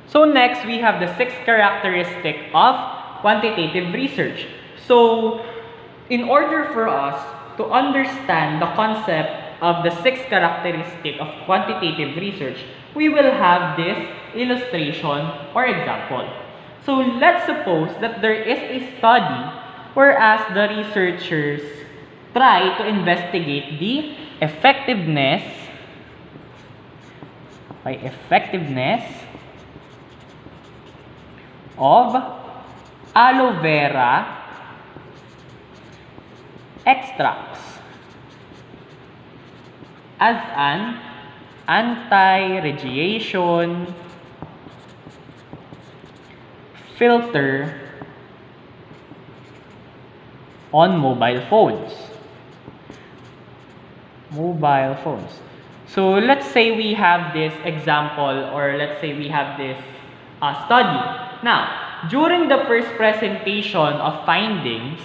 So next, we have the sixth characteristic of quantitative research. So in order for us to understand the concept of the sixth characteristic of quantitative research, we will have this illustration or example. So let's suppose that there is a study whereas the researchers try to investigate the effectiveness of aloe vera extracts as an anti-radiation filter on mobile phones. So let's say we have this example, or let's say we have this study. Now, during the first presentation of findings,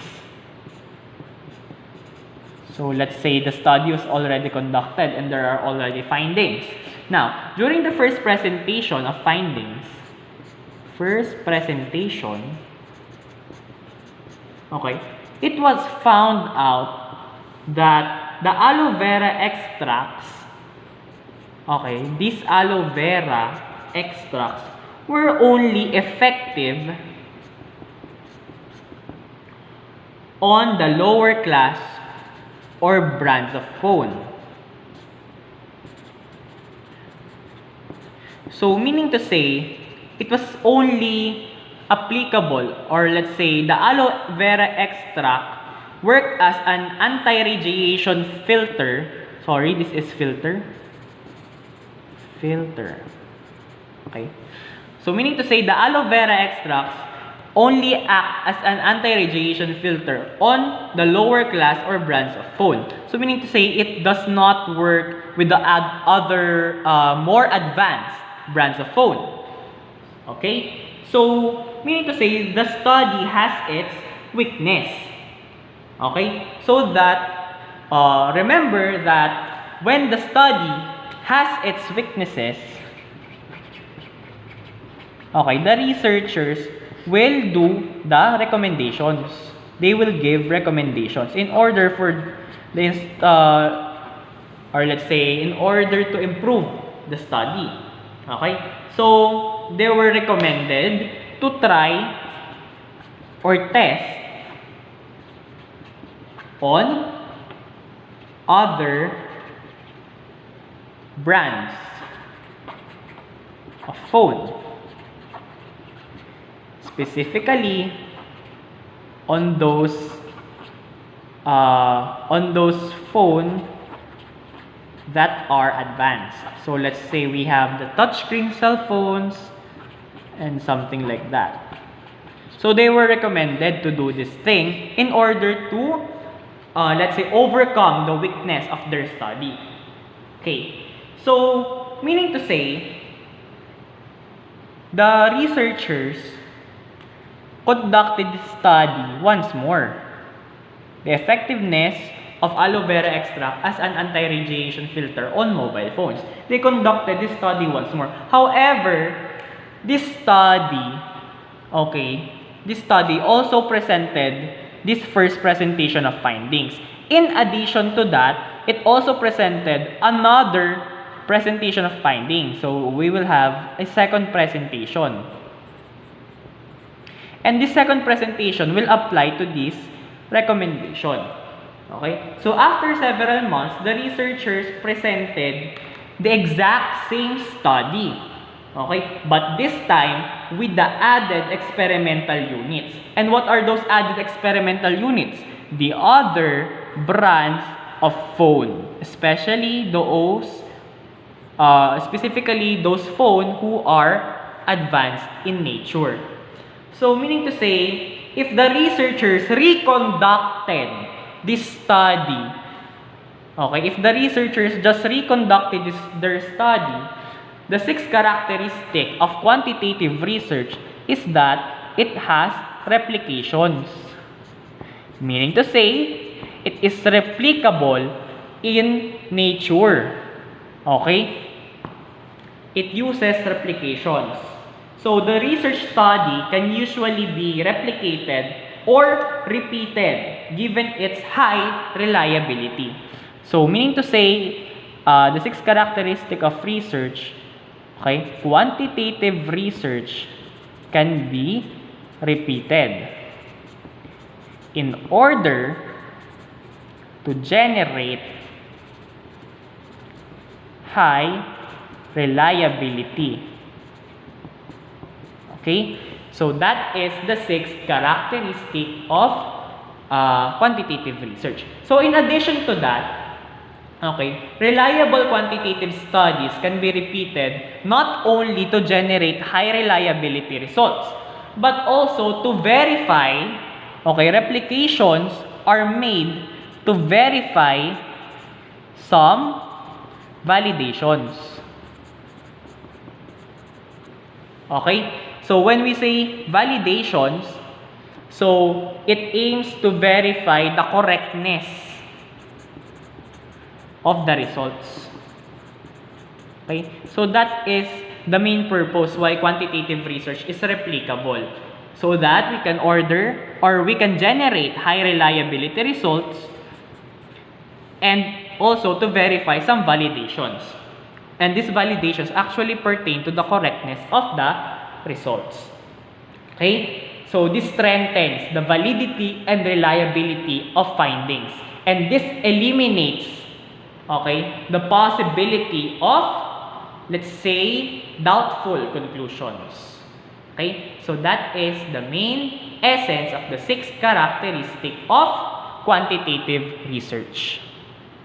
so let's say the study was already conducted and there are already findings. Now, during the first presentation of findings, it was found out that the aloe vera extracts, these aloe vera extracts were only effective on the lower class or brands of phone. So meaning to say, it was only applicable, or let's say the aloe vera extract worked as an anti-radiation filter. Sorry, this is filter. Okay. So meaning to say the aloe vera extracts only act as an anti-radiation filter on the lower class or brands of phone. So meaning to say it does not work with the other more advanced brands of phone. Okay? So meaning to say the study has its weakness. Okay? So that remember that when the study has its weaknesses, the researchers will do the recommendations. They will give recommendations in order for this, or let's say, in order to improve the study. Okay? So, they were recommended to try or test on other brands of phone. Specifically on those phone that are advanced. So let's say we have the touchscreen cell phones and something like that. So they were recommended to do this thing in order to let's say overcome the weakness of their study. Okay. So meaning to say, the researchers conducted this study once more. The effectiveness of aloe vera extract as an anti-radiation filter on mobile phones. They conducted this study once more. However, this study also presented this first presentation of findings. In addition to that, it also presented another presentation of findings. So we will have a second presentation. And this second presentation will apply to this recommendation. Okay? So after several months, the researchers presented the exact same study. Okay? But this time, with the added experimental units. And what are those added experimental units? The other brands of phone. Especially those, specifically those phone who are advanced in nature. So, meaning to say, if the researchers reconducted this study, if the researchers just reconducted their study, the sixth characteristic of quantitative research is that it has replications. Meaning to say, it is replicable in nature. Okay? It uses replications. So the research study can usually be replicated or repeated given its high reliability. So meaning to say, the 6 characteristic of research, okay, quantitative research can be repeated in order to generate high reliability. Okay? So that is the 6th characteristic of quantitative research. So in addition to that, okay, reliable quantitative studies can be repeated not only to generate high reliability results, but also to verify, okay, replications are made to verify some validations. Okay? So when we say validations, so it aims to verify the correctness of the results. Okay? So that is the main purpose why quantitative research is replicable. So that we can order or we can generate high reliability results and also to verify some validations. And these validations actually pertain to the correctness of the results. Okay? So this strengthens the validity and reliability of findings. And this eliminates, okay, the possibility of, let's say, doubtful conclusions. Okay? So that is the main essence of the 6 characteristic of quantitative research.